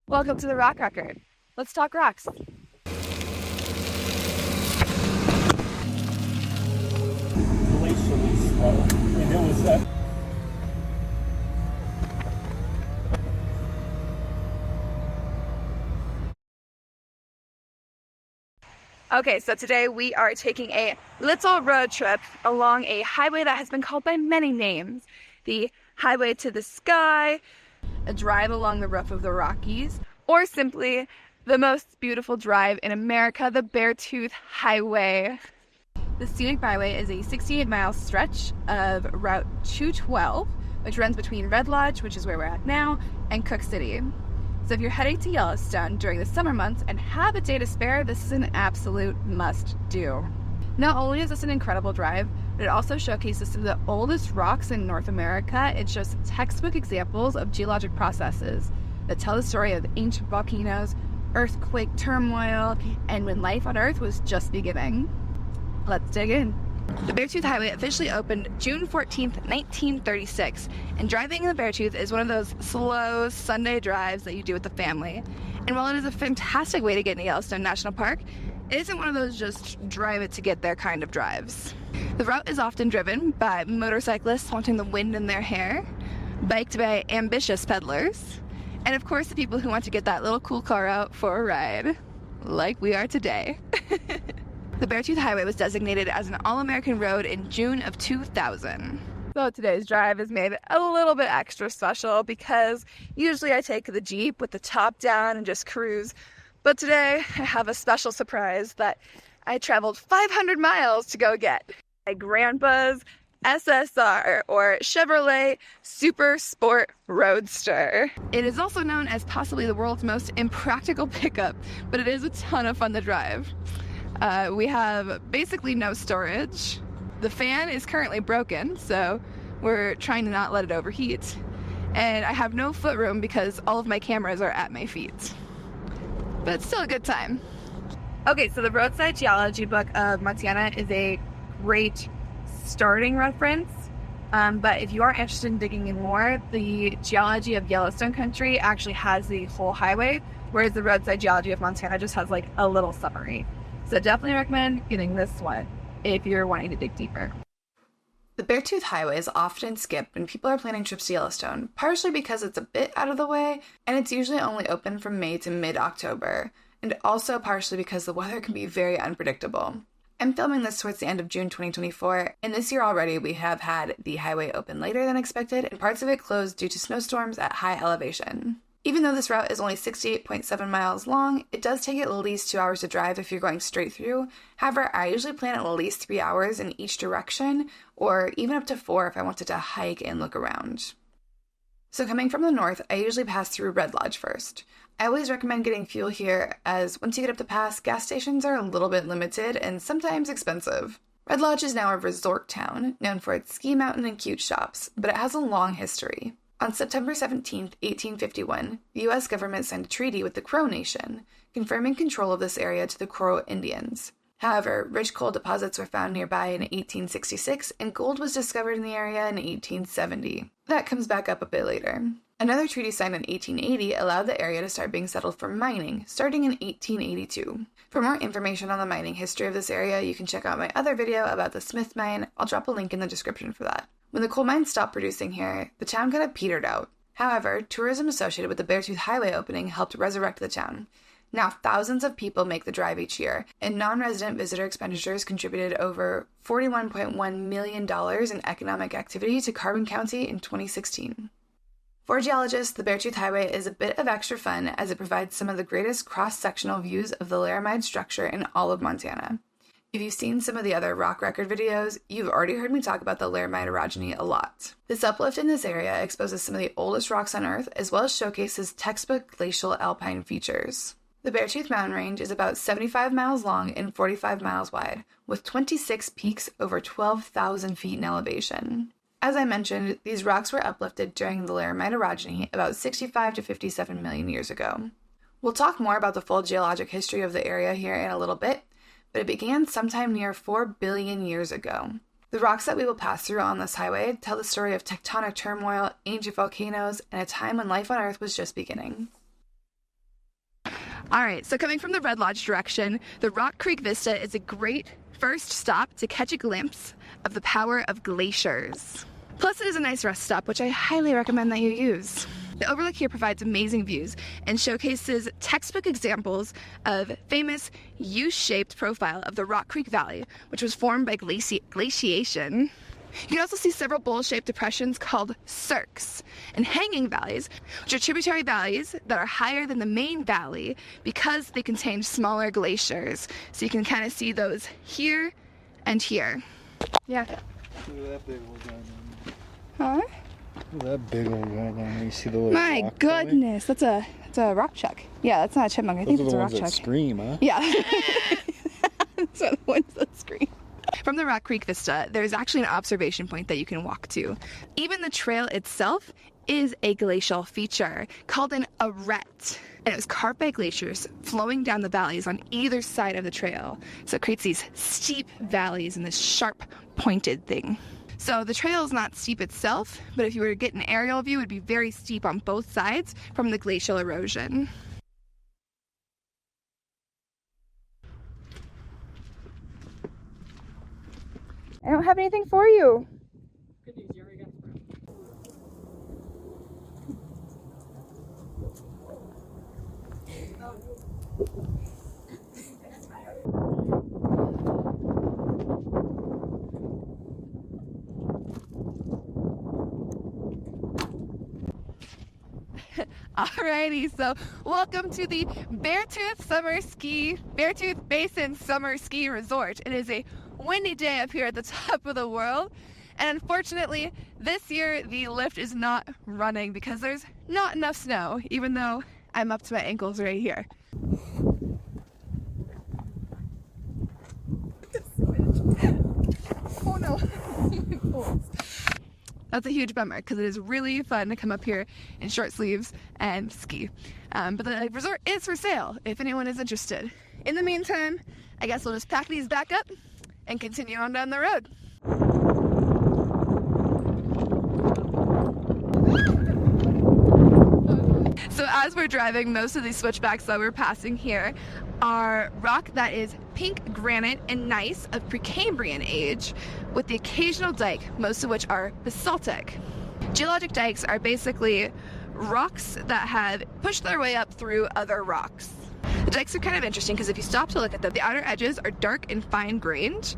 Welcome to the Rock Record. Let's talk rocks. Glacially slow, and it was Okay, so today we are taking a little road trip along a highway that has been called by many names. The Highway to the Sky, a drive along the roof of the Rockies, or simply the most beautiful drive in America, the Beartooth Highway. The Scenic Byway is a 68-mile stretch of Route 212, which runs between Red Lodge, which is where we're at now, and Cooke City. So if you're heading to Yellowstone during the summer months and have a day to spare, this is an absolute must-do. Not only is this an incredible drive, but it also showcases some of the oldest rocks in North America. It shows textbook examples of geologic processes that tell the story of ancient volcanoes, earthquake turmoil, and when life on Earth was just beginning. Let's dig in. The Beartooth Highway officially opened June 14th, 1936, and driving in the Beartooth is one of those slow Sunday drives that you do with the family. And while it is a fantastic way to get into Yellowstone National Park, it isn't one of those just drive it to get there kind of drives. The route is often driven by motorcyclists wanting the wind in their hair, biked by ambitious peddlers, and of course the people who want to get that little cool car out for a ride, like we are today. The Beartooth Highway was designated as an All-American road in June of 2000. So today's drive is made a little bit extra special because usually I take the Jeep with the top down and just cruise. But today I have a special surprise that I traveled 500 miles to go get. My grandpa's SSR, or Chevrolet Super Sport Roadster. It is also known as possibly the world's most impractical pickup, but it is a ton of fun to drive. We have basically no storage. The fan is currently broken, so we're trying to not let it overheat. And I have no footroom because all of my cameras are at my feet. But it's still a good time. Okay, so the Roadside Geology book of Montana is a great starting reference. But if you are interested in digging in more, the Geology of Yellowstone Country actually has the whole highway, whereas the Roadside Geology of Montana just has like a little summary. So definitely recommend getting this one if you're wanting to dig deeper. The Beartooth Highway is often skipped when people are planning trips to Yellowstone, partially because it's a bit out of the way, and it's usually only open from May to mid-October, and also partially because the weather can be very unpredictable. I'm filming this towards the end of June 2024, and this year already we have had the highway open later than expected, and parts of it closed due to snowstorms at high elevation. Even though this route is only 68.7 miles long, it does take at least 2 hours to drive if you're going straight through. However, I usually plan at least 3 hours in each direction, or even up to 4 if I wanted to hike and look around. So coming from the north, I usually pass through Red Lodge first. I always recommend getting fuel here, as once you get up the pass, gas stations are a little bit limited and sometimes expensive. Red Lodge is now a resort town, known for its ski mountain and cute shops, but it has a long history. On September 17, 1851, the U.S. government signed a treaty with the Crow Nation, confirming control of this area to the Crow Indians. However, rich coal deposits were found nearby in 1866, and gold was discovered in the area in 1870. That comes back up a bit later. Another treaty signed in 1880 allowed the area to start being settled for mining, starting in 1882. For more information on the mining history of this area, you can check out my other video about the Smith Mine. I'll drop a link in the description for that. When the coal mines stopped producing here, the town kind of petered out. However, tourism associated with the Beartooth Highway opening helped resurrect the town. Now thousands of people make the drive each year, and non-resident visitor expenditures contributed over $41.1 million in economic activity to Carbon County in 2016. For geologists, the Beartooth Highway is a bit of extra fun as it provides some of the greatest cross-sectional views of the laramide structure in all of Montana. If you've seen some of the other rock record videos, you've already heard me talk about the laramide orogeny a lot. This uplift in this area exposes some of the oldest rocks on Earth, as well as showcases textbook glacial alpine features. The Beartooth Mountain Range is about 75 miles long and 45 miles wide, with 26 peaks over 12,000 feet in elevation. As I mentioned, these rocks were uplifted during the laramide orogeny about 65 to 57 million years ago. We'll talk more about the full geologic history of the area here in a little bit, but it began sometime near 4 billion years ago. The rocks that we will pass through on this highway tell the story of tectonic turmoil, ancient volcanoes, and a time when life on Earth was just beginning. Alright, so coming from the Red Lodge direction, the Rock Creek Vista is a great first stop to catch a glimpse of the power of glaciers. Plus it is a nice rest stop, which I highly recommend that you use. The Overlook here provides amazing views and showcases textbook examples of famous U-shaped profile of the Rock Creek Valley, which was formed by glaciation. You can also see several bowl-shaped depressions called cirques and hanging valleys, which are tributary valleys that are higher than the main valley because they contain smaller glaciers. So you can kind of see those here and here. Yeah. Look at that big old guy down there. Huh? Look at that big old guy down there. You see the little My rock goodness, that's a rock chuck. Yeah, that's not a chipmunk. I think it's a rock chuck. chuck. That scream, huh? Yeah. Those are the ones that scream. From the Rock Creek Vista, there's actually an observation point that you can walk to. Even the trail itself is a glacial feature called an arête, and it was carved by glaciers flowing down the valleys on either side of the trail. So it creates these steep valleys and this sharp pointed thing. So the trail is not steep itself, but if you were to get an aerial view, it would be very steep on both sides from the glacial erosion. I don't have anything for you. Alrighty, so welcome to the Beartooth Basin Summer Ski Resort. It is a windy day up here at the top of the world, and unfortunately this year the lift is not running because there's not enough snow, even though I'm up to my ankles right here. Oh no. That's a huge bummer because it is really fun to come up here in short sleeves and ski. But the resort is for sale if anyone is interested. In the meantime, I guess we'll just pack these back up and continue on down the road. So as we're driving, most of these switchbacks that we're passing here are rock that is pink granite and gneiss of Precambrian age, with the occasional dike, most of which are basaltic. Geologic dikes are basically rocks that have pushed their way up through other rocks. The dikes are kind of interesting because if you stop to look at them, the outer edges are dark and fine-grained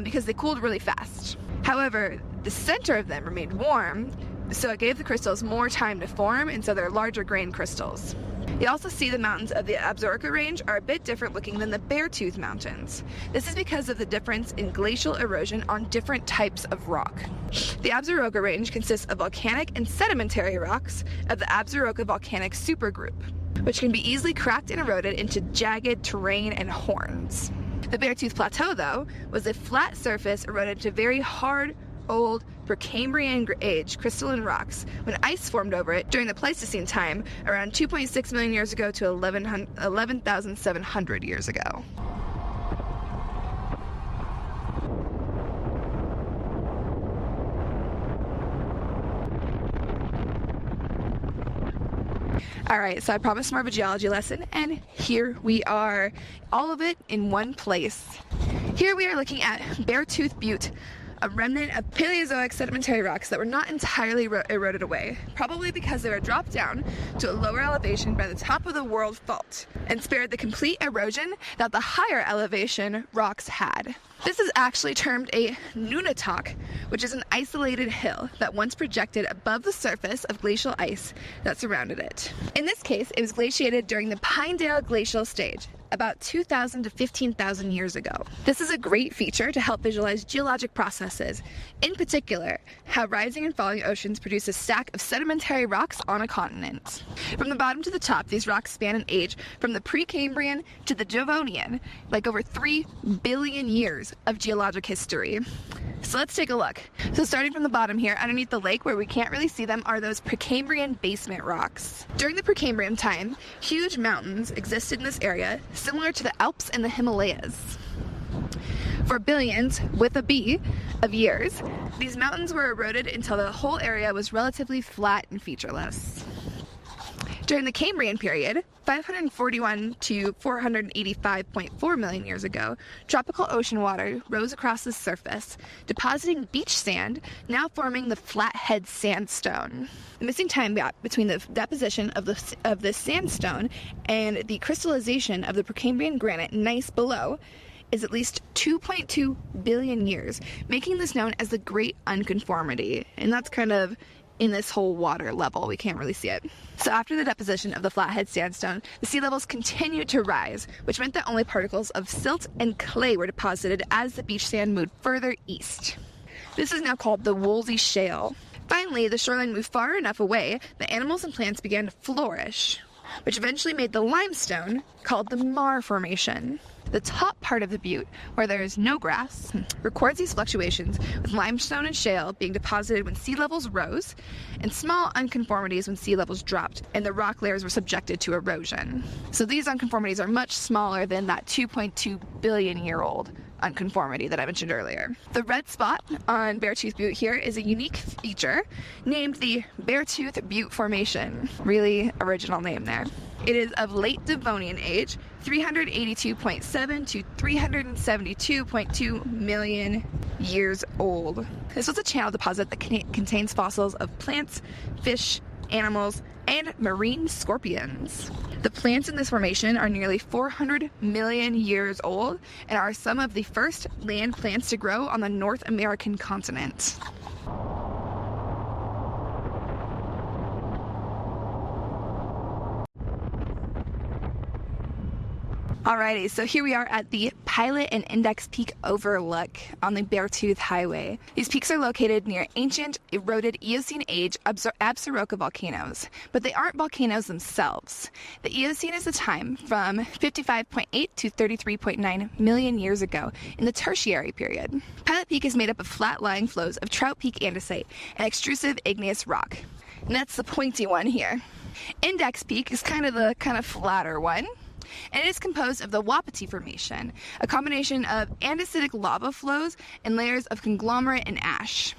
because they cooled really fast. However, the center of them remained warm, so it gave the crystals more time to form, and so they're larger grain crystals. You also see the mountains of the Absaroka range are a bit different looking than the Beartooth Mountains. This is because of the difference in glacial erosion on different types of rock. The Absaroka range consists of volcanic and sedimentary rocks of the Absaroka volcanic supergroup, which can be easily cracked and eroded into jagged terrain and horns. The Beartooth Plateau, though, was a flat surface eroded into very hard, old Precambrian age crystalline rocks when ice formed over it during the Pleistocene time around 2.6 million years ago to 11,700 years ago. Alright, so I promised more of a geology lesson, and here we are. All of it in one place. Here we are looking at Beartooth Butte, a remnant of Paleozoic sedimentary rocks that were not entirely eroded away, probably because they were dropped down to a lower elevation by the top of the world fault and spared the complete erosion that the higher elevation rocks had. This is actually termed a nunatak, which is an isolated hill that once projected above the surface of glacial ice that surrounded it. In this case, it was glaciated during the Pinedale Glacial stage, about 2,000 to 15,000 years ago. This is a great feature to help visualize geologic processes, in particular, how rising and falling oceans produce a stack of sedimentary rocks on a continent. From the bottom to the top, these rocks span an age from the Precambrian to the Devonian, like over 3 billion years of geologic history. So let's take a look. So starting from the bottom here, underneath the lake where we can't really see them are those Precambrian basement rocks. During the Precambrian time, huge mountains existed in this area, similar to the Alps and the Himalayas. For billions, with a B, of years, these mountains were eroded until the whole area was relatively flat and featureless. During the Cambrian period, 541 to 485.4 million years ago, tropical ocean water rose across the surface, depositing beach sand, now forming the Flathead Sandstone. The missing time gap between the deposition of this sandstone and the crystallization of the Precambrian granite gneiss below is at least 2.2 billion years, making this known as the Great Unconformity. And that's kind of in this whole water level. We can't really see it. So after the deposition of the Flathead Sandstone, the sea levels continued to rise, which meant that only particles of silt and clay were deposited as the beach sand moved further east. This is now called the Woolsey Shale. Finally, the shoreline moved far enough away that animals and plants began to flourish, which eventually made the limestone called the Mar Formation. The top part of the Butte, where there is no grass, records these fluctuations, with limestone and shale being deposited when sea levels rose, and small unconformities when sea levels dropped, and the rock layers were subjected to erosion. So these unconformities are much smaller than that 2.2 billion year old unconformity that I mentioned earlier. The red spot on Beartooth Butte here is a unique feature named the Beartooth Butte Formation. Really original name there. It is of late Devonian age, 382.7 to 372.2 million years old. This was a channel deposit that contains fossils of plants, fish, animals, and marine scorpions. The plants in this formation are nearly 400 million years old and are some of the first land plants to grow on the North American continent. Alrighty, so here we are at the Pilot and Index Peak Overlook on the Beartooth Highway. These peaks are located near ancient, eroded Eocene age Absaroka volcanoes, but they aren't volcanoes themselves. The Eocene is the time from 55.8 to 33.9 million years ago in the Tertiary period. Pilot Peak is made up of flat-lying flows of Trout Peak andesite and extrusive igneous rock. And that's the pointy one here. Index Peak is kind of the flatter one, and it is composed of the Wapiti Formation, a combination of andesitic lava flows and layers of conglomerate and ash.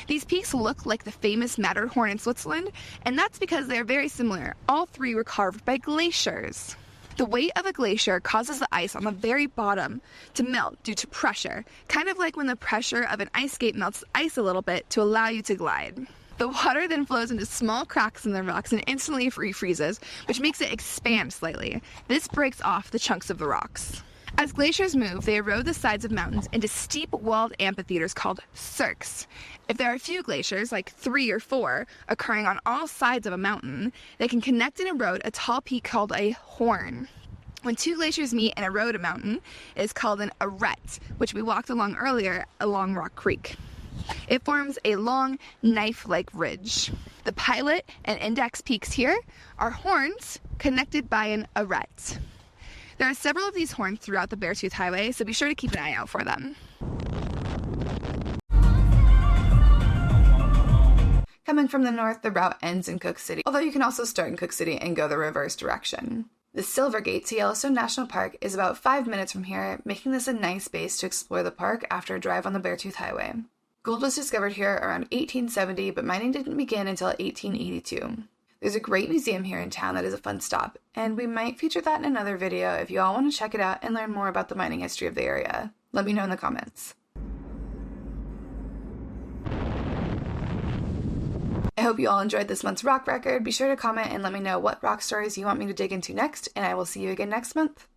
These peaks look like the famous Matterhorn in Switzerland, and that's because they are very similar. All three were carved by glaciers. The weight of a glacier causes the ice on the very bottom to melt due to pressure, kind of like when the pressure of an ice skate melts ice a little bit to allow you to glide. The water then flows into small cracks in the rocks and instantly refreezes, which makes it expand slightly. This breaks off the chunks of the rocks. As glaciers move, they erode the sides of mountains into steep walled amphitheaters called cirques. If there are a few glaciers, like 3 or 4, occurring on all sides of a mountain, they can connect and erode a tall peak called a horn. When 2 glaciers meet and erode a mountain, it is called an arête, which we walked along earlier along Rock Creek. It forms a long, knife-like ridge. The Pilot and Index peaks here are horns connected by an arête. There are several of these horns throughout the Beartooth Highway, so be sure to keep an eye out for them. Coming from the north, the route ends in Cooke City, although you can also start in Cooke City and go the reverse direction. The Silver Gate to Yellowstone National Park is about 5 minutes from here, making this a nice base to explore the park after a drive on the Beartooth Highway. Gold was discovered here around 1870, but mining didn't begin until 1882. There's a great museum here in town that is a fun stop, and we might feature that in another video if you all want to check it out and learn more about the mining history of the area. Let me know in the comments. I hope you all enjoyed this month's rock record. Be sure to comment and let me know what rock stories you want me to dig into next, and I will see you again next month.